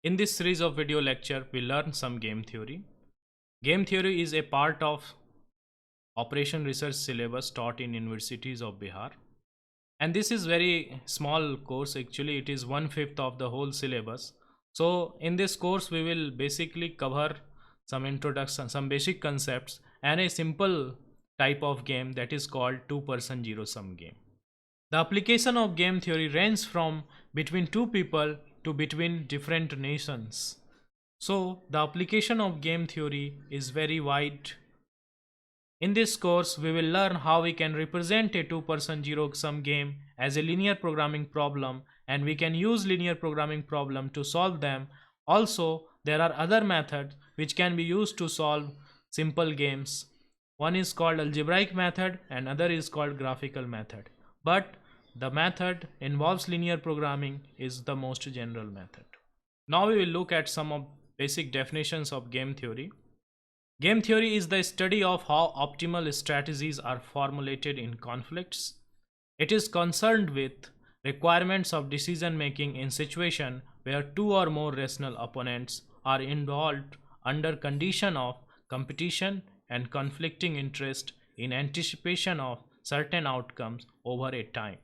In this series of video lecture, we learn some game theory. Game theory is a part of operation research syllabus taught in universities of Bihar. And this is very small course, actually it is 1/5 of the whole syllabus. So in this course we will basically cover some introduction, some basic concepts and a simple type of game that is called two-person zero-sum game. The application of game theory ranges from between two people to between different nations. So the application of game theory is very wide. In this course, we will learn how we can represent a two-person zero-sum game as a linear programming problem, and we can use linear programming problem to solve them. Also, there are other methods which can be used to solve simple games. One is called algebraic method and other is called graphical method. But the method involves linear programming is the most general method. Now we will look at some of basic definitions of game theory. Game theory is the study of how optimal strategies are formulated in conflicts. It is concerned with requirements of decision making in situations where two or more rational opponents are involved under condition of competition and conflicting interest in anticipation of certain outcomes over a time.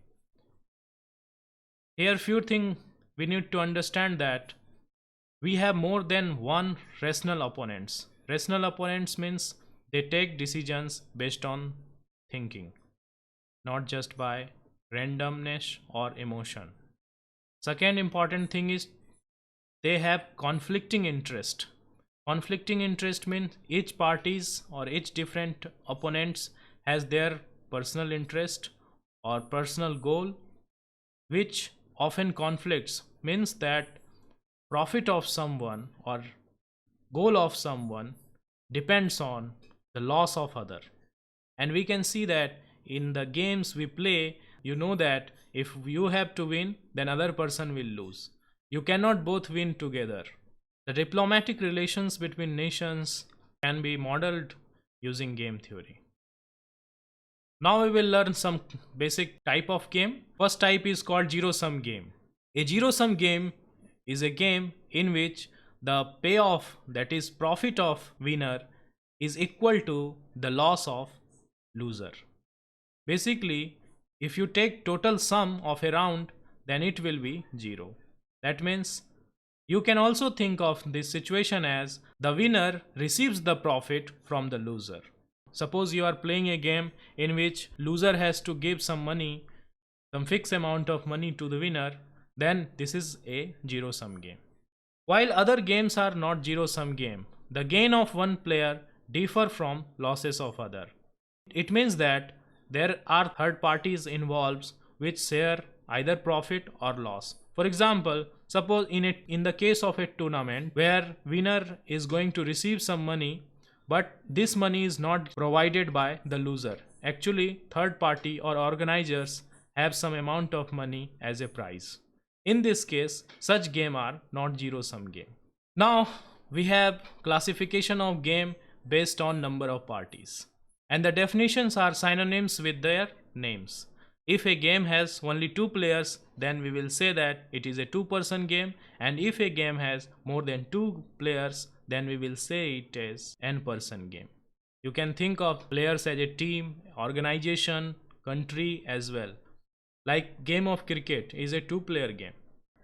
Here few things we need to understand that we have more than one rational opponents. Rational opponents means they take decisions based on thinking, not just by randomness or emotion. Second important thing is they have conflicting interest. Conflicting interest means each parties or each different opponents has their personal interest or personal goal, which often conflicts, means that profit of someone or goal of someone depends on the loss of other. And we can see that in the games we play, you know that if you have to win, then other person will lose. You cannot both win together. The diplomatic relations between nations can be modeled using game theory. Now we will learn some basic type of game. First type is called zero-sum game. A zero-sum game is a game in which the payoff, that is profit of winner, is equal to the loss of loser. Basically, if you take total sum of a round, then it will be 0. That means you can also think of this situation as the winner receives the profit from the loser. Suppose you are playing a game in which loser has to give some money, some fixed amount of money to the winner, then this is a zero-sum game. While other games are not zero-sum game, the gain of one player differ from losses of other. It means that there are third parties involved which share either profit or loss. For example, suppose in the case of a tournament where winner is going to receive some money, but this money is not provided by the loser. Actually, third party or organizers have some amount of money as a prize. In this case, such game are not zero-sum game. Now we have classification of game based on number of parties, and the definitions are synonyms with their names. If a game has only two players, then we will say that it is a two-person game, and if a game has more than two players, then we will say it is n-person game. You can think of players as a team, organization, country as well. Like game of cricket is a two-player game.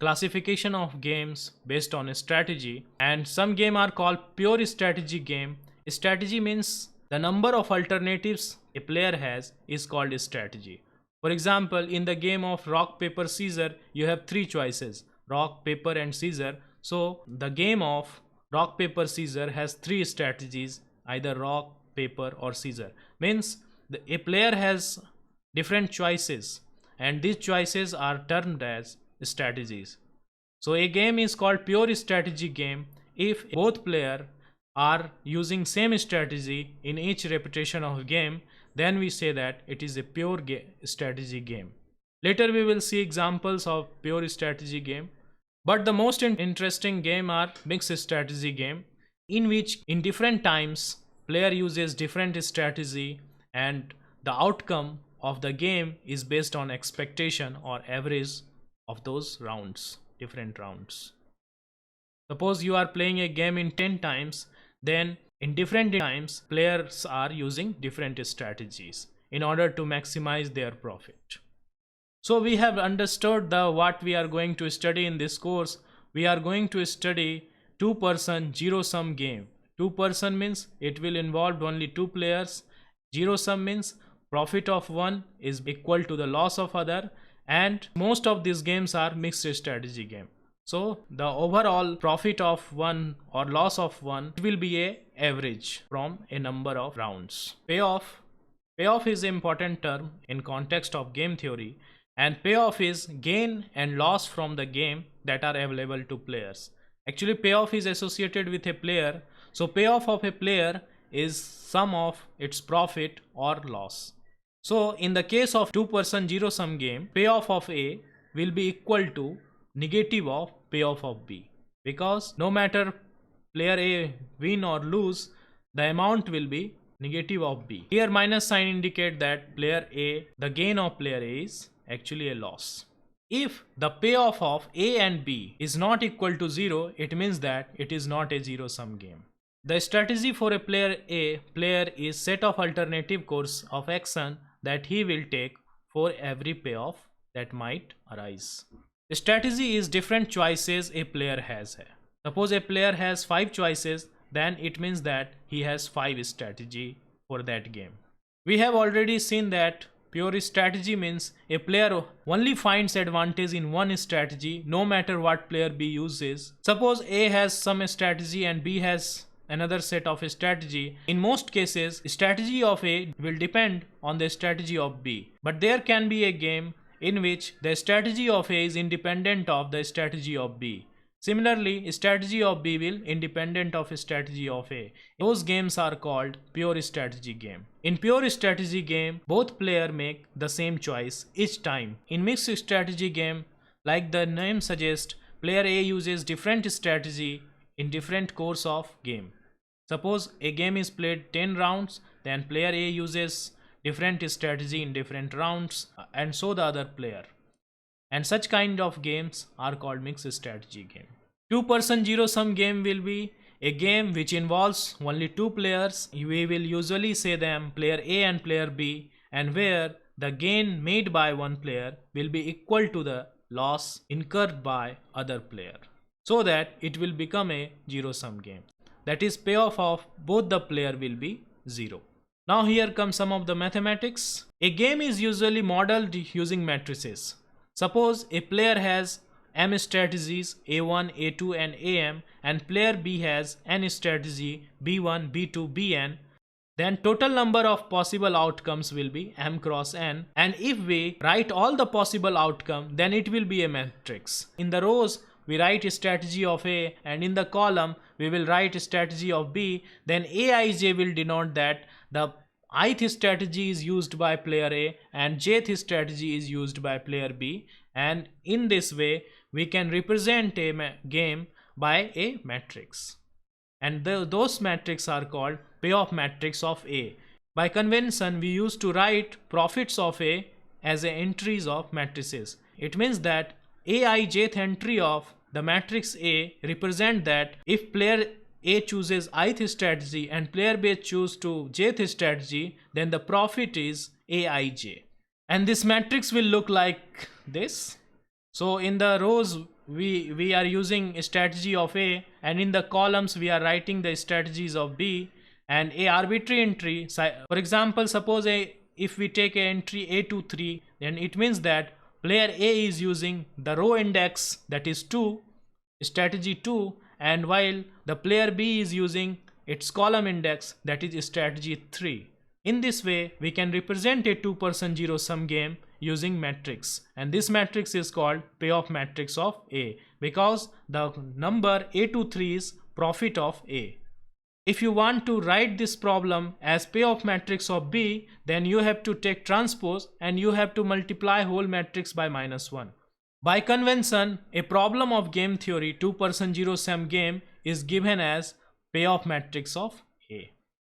Classification of games based on a strategy, and some game are called pure strategy game. Strategy means the number of alternatives a player has is called a strategy. For example, in the game of rock, paper, scissors, you have three choices: rock, paper and scissors. So the game of rock, paper, scissors has three strategies, either rock, paper or scissors. Means a player has different choices, and these choices are termed as strategies. So a game is called pure strategy game if both players are using same strategy in each repetition of game, then we say that it is a pure strategy game. Later we will see examples of pure strategy game. But the most interesting game are mixed strategy game, in which in different times player uses different strategy and the outcome of the game is based on expectation or average of those rounds, different rounds. Suppose you are playing a game in 10 times, then in different times, players are using different strategies in order to maximize their profit. So we have understood what we are going to study in this course. We are going to study two-person zero-sum game. Two-person means it will involve only two players. Zero-sum means profit of one is equal to the loss of other, and most of these games are mixed strategy game. So the overall profit of one or loss of one will be a average from a number of rounds. Payoff is an important term in context of game theory, and payoff is gain and loss from the game that are available to players. Actually, payoff is associated with a player, so payoff of a player is sum of its profit or loss. So in the case of two-person zero-sum game, payoff of A will be equal to negative of payoff of B, because no matter player A win or lose, the amount will be negative of B. Here minus sign indicate that player A, the gain of player A is actually a loss. If the payoff of A and B is not equal to 0, it means that it is not a zero-sum game. The strategy for a player is set of alternative course of action that he will take for every payoff that might arise. The strategy is different choices a player has. Suppose a player has 5 choices, then it means that he has 5 strategy for that game. We have already seen that pure strategy means a player only finds advantage in one strategy no matter what player B uses. Suppose A has some strategy and B has another set of strategy. In most cases, strategy of A will depend on the strategy of B. But there can be a game in which the strategy of A is independent of the strategy of B. Similarly, strategy of B will independent of strategy of A. Those games are called pure strategy game. In pure strategy game, both players make the same choice each time. In mixed strategy game, like the name suggests, player A uses different strategy in different course of game. Suppose a game is played 10 rounds, then player A uses different strategy in different rounds, and so the other player. And such kind of games are called mixed strategy game. Two-person zero-sum game will be a game which involves only two players. We will usually say them player A and player B, and where the gain made by one player will be equal to the loss incurred by other player, so that it will become a zero-sum game. That is, payoff of both the player will be 0. Now here comes some of the mathematics. A game is usually modeled using matrices. Suppose a player has M strategies A1, A2 and AM, and player B has N strategy B1, B2, Bn. Then total number of possible outcomes will be M cross N, and if we write all the possible outcome, then it will be a matrix. In the rows we write strategy of A, and in the column we will write strategy of B. Then Aij will denote that the ith strategy is used by player A and jth strategy is used by player B, and in this way we can represent a game by a matrix, and those matrices are called payoff matrix of A. By convention, we used to write profits of A as entries of matrices. It means that Aijth entry of the matrix A represent that if player A chooses ith strategy and player B chooses to jth strategy, then the profit is Aij. And this matrix will look like this. So in the rows we are using strategy of A, and in the columns we are writing the strategies of B and a arbitrary entry. For example, suppose if we take an entry A23, then it means that player A is using the row index, that is 2, strategy 2, and while the player B is using its column index, that is strategy 3. In this way we can represent a two-person zero-sum game using matrix, and this matrix is called payoff matrix of A because the number A23 is profit of A. If you want to write this problem as payoff matrix of B, then you have to take transpose and you have to multiply whole matrix by -1. By convention, a problem of game theory two-person zero-sum game is given as payoff matrix of A.